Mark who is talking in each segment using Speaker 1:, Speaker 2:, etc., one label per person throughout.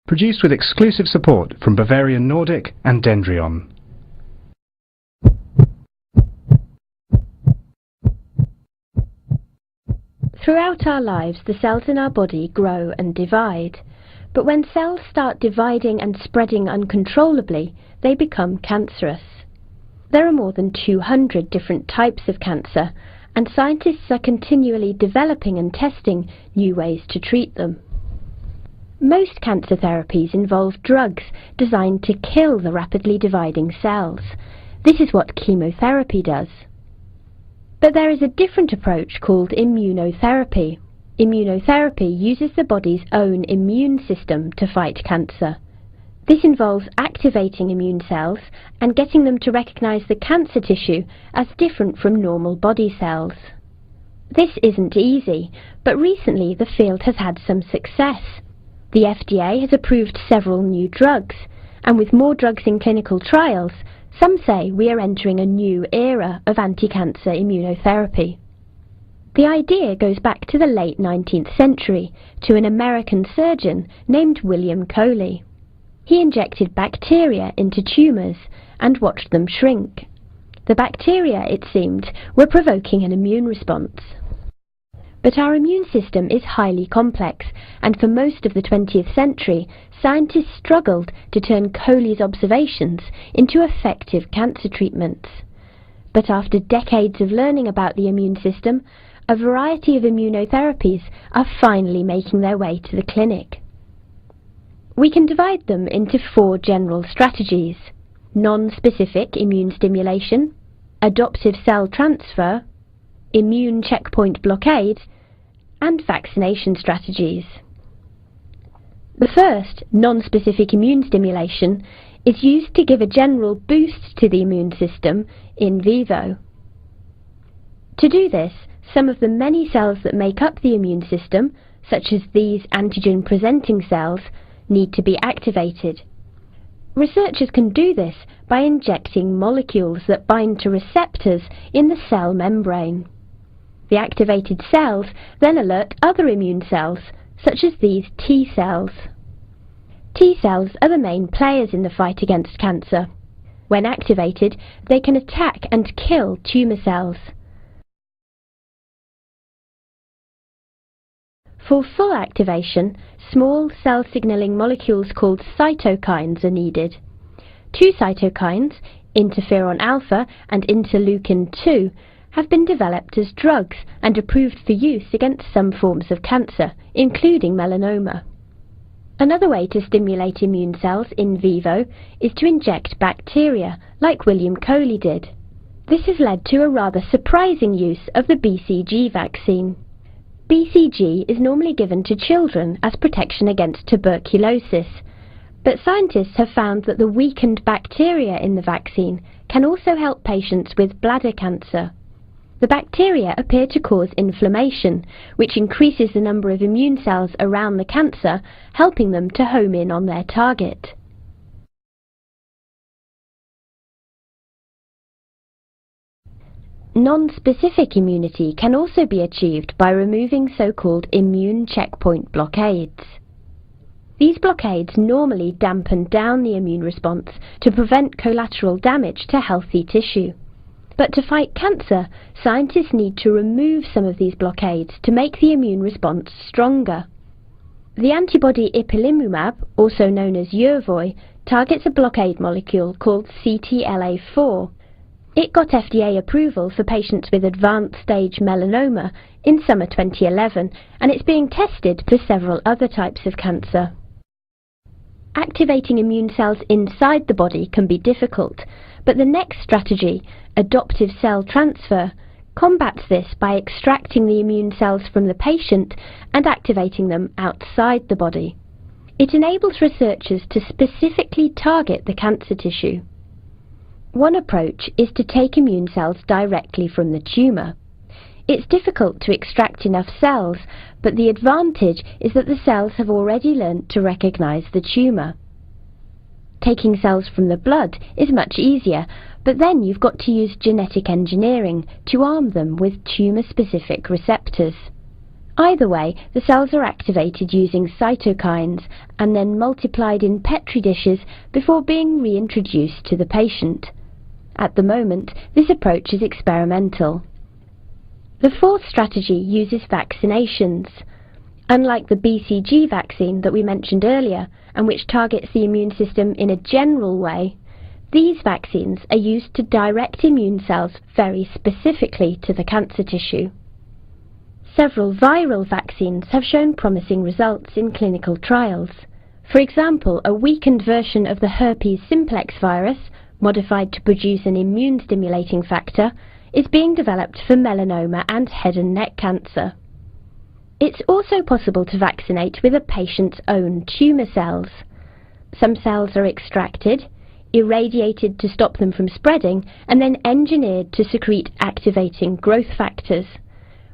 Speaker 1: Produced with exclusive support from Bavarian Nordic and Dendreon.
Speaker 2: Throughout our lives, the cells in our body grow and divide. But when cells start dividing and spreading uncontrollably, they become cancerous. There are more than 200 different types of cancer, and scientists are continually developing and testing new ways to treat them. Most cancer therapies involve drugs designed to kill the rapidly dividing cells. This is what chemotherapy does. But there is a different approach called immunotherapy. Immunotherapy uses the body's own immune system to fight cancer. This involves activating immune cells and getting them to recognize the cancer tissue as different from normal body cells. This isn't easy, but recently the field has had some success. The FDA has approved several new drugs, and with more drugs in clinical trials, some say we are entering a new era of anti-cancer immunotherapy. The idea goes back to the late 19th century, to an American surgeon named William Coley. He injected bacteria into tumours and watched them shrink. The bacteria, it seemed, were provoking an immune response. But our immune system is highly complex, and for most of the 20th century, scientists struggled to turn Coley's observations into effective cancer treatments. But after decades of learning about the immune system, a variety of immunotherapies are finally making their way to the clinic. We can divide them into 4 general strategies: non-specific immune stimulation, adoptive cell transfer, immune checkpoint blockade, and vaccination strategies. The first, non-specific immune stimulation, is used to give a general boost to the immune system in vivo. To do this, some of the many cells that make up the immune system, such as these antigen-presenting cells, need to be activated. Researchers can do this by injecting molecules that bind to receptors in the cell membrane. The activated cells then alert other immune cells, such as these T cells. T cells are the main players in the fight against cancer. When activated, they can attack and kill tumour cells. For full activation, small cell signalling molecules called cytokines are needed. 2 cytokines, interferon alpha and interleukin-2, have been developed as drugs and approved for use against some forms of cancer, including melanoma. Another way to stimulate immune cells in vivo is to inject bacteria, like William Coley did. This has led to a rather surprising use of the BCG vaccine. BCG is normally given to children as protection against tuberculosis, but scientists have found that the weakened bacteria in the vaccine can also help patients with bladder cancer. The bacteria appear to cause inflammation, which increases the number of immune cells around the cancer, helping them to home in on their target. Non-specific immunity can also be achieved by removing so-called immune checkpoint blockades. These blockades normally dampen down the immune response to prevent collateral damage to healthy tissue. But to fight cancer, scientists need to remove some of these blockades to make the immune response stronger. The antibody ipilimumab, also known as Yervoy, targets a blockade molecule called CTLA-4. It got FDA approval for patients with advanced stage melanoma in summer 2011, and it's being tested for several other types of cancer. Activating immune cells inside the body can be difficult, but the next strategy, adoptive cell transfer, combats this by extracting the immune cells from the patient and activating them outside the body. It enables researchers to specifically target the cancer tissue. One approach is to take immune cells directly from the tumour. It's difficult to extract enough cells, but the advantage is that the cells have already learnt to recognise the tumour. Taking cells from the blood is much easier, but then you've got to use genetic engineering to arm them with tumour-specific receptors. Either way, the cells are activated using cytokines and then multiplied in petri dishes before being reintroduced to the patient. At the moment, this approach is experimental. The fourth strategy uses vaccinations. Unlike the BCG vaccine that we mentioned earlier, and which targets the immune system in a general way, these vaccines are used to direct immune cells very specifically to the cancer tissue. Several viral vaccines have shown promising results in clinical trials. For example, a weakened version of the herpes simplex virus, modified to produce an immune-stimulating factor, is being developed for melanoma and head and neck cancer. It's also possible to vaccinate with a patient's own tumour cells. Some cells are extracted, irradiated to stop them from spreading, and then engineered to secrete activating growth factors.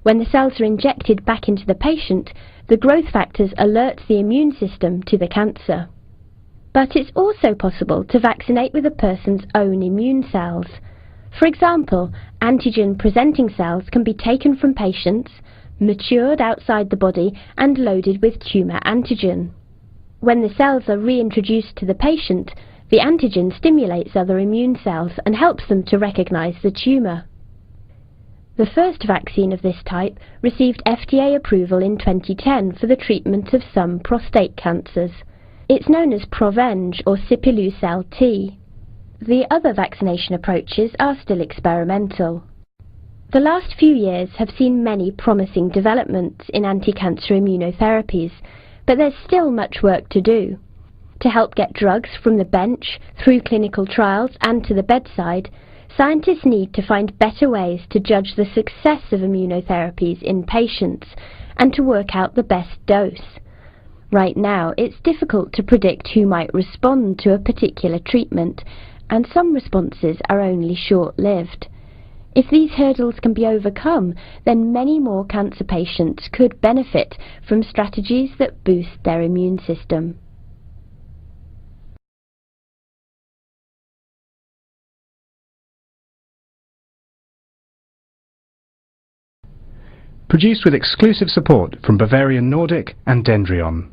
Speaker 2: When the cells are injected back into the patient, the growth factors alert the immune system to the cancer. But it's also possible to vaccinate with a person's own immune cells. For example, antigen-presenting cells can be taken from patients, matured outside the body, and loaded with tumour antigen. When the cells are reintroduced to the patient, the antigen stimulates other immune cells and helps them to recognise the tumour. The first vaccine of this type received FDA approval in 2010 for the treatment of some prostate cancers. It's known as Provenge or Sipuleucel-T. The other vaccination approaches are still experimental. The last few years have seen many promising developments in anti-cancer immunotherapies, but there's still much work to do. To help get drugs from the bench, through clinical trials and to the bedside, scientists need to find better ways to judge the success of immunotherapies in patients and to work out the best dose. Right now, it's difficult to predict who might respond to a particular treatment, and some responses are only short-lived. If these hurdles can be overcome, then many more cancer patients could benefit from strategies that boost their immune system.
Speaker 1: Produced with exclusive support from Bavarian Nordic and Dendreon.